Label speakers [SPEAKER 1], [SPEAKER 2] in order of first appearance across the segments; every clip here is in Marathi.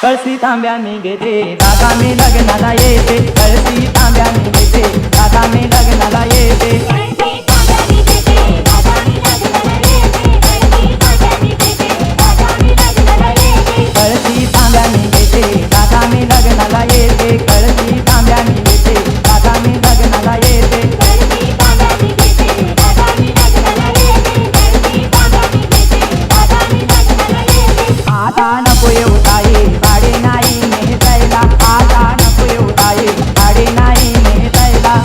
[SPEAKER 1] कळशी तांब्याने घेते दादा मी लग्नाला येते कळशी तांब्याने घेते दादा मी लग्नाला येते कळशी तांब्याने घेते दादा मी लग्नाला येते कळशी तांब्याने घेते दादा मी लग्नाला येते आता नको येऊ ताई भाडे नाही नेसायला आता नको येऊ ताई भाडे नाही नेसायला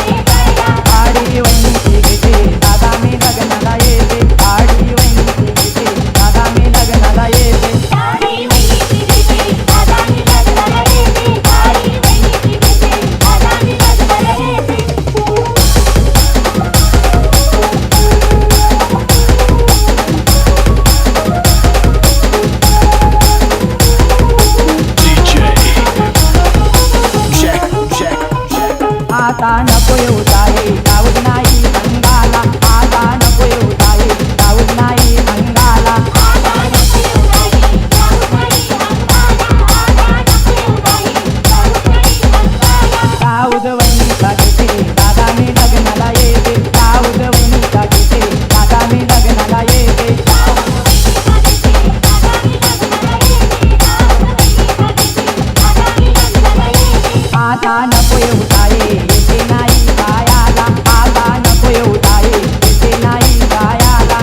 [SPEAKER 1] साडी वहिनीची घेते दादा मी लग्नाला येते साडी वहिनीची घेते दादा मी लग्नाला येते आता नको येऊ ताई जाऊच नाही अंगाला आता नको येऊ ताई जाऊच नाही अंगाला जाऊच वहिनीचा घेते दादा मी लग्नाला येते जाऊच वहिनीचा घेते दादा मी लग्नाला येते आता नको येऊ ताई येते नाही गायाला आता नको येऊ ताई येते नाही गायाला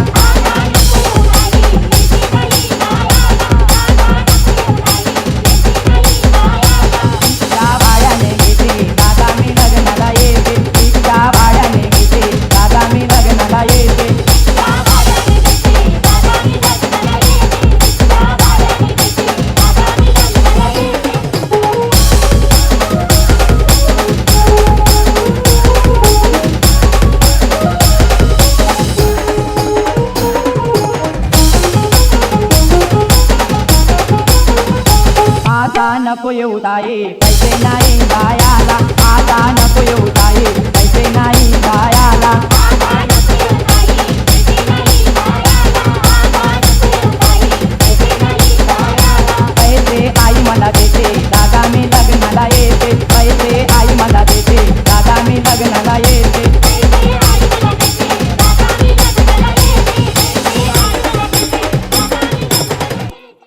[SPEAKER 1] त्या भाड्याने घेते दादा मी लग्नाला येते त्या भाड्याने घेते दादा मी लग्नाला येते आता नको येऊ ताई पैसे नाही गायाला आता नको येऊ ताई पैसे नाही गायाला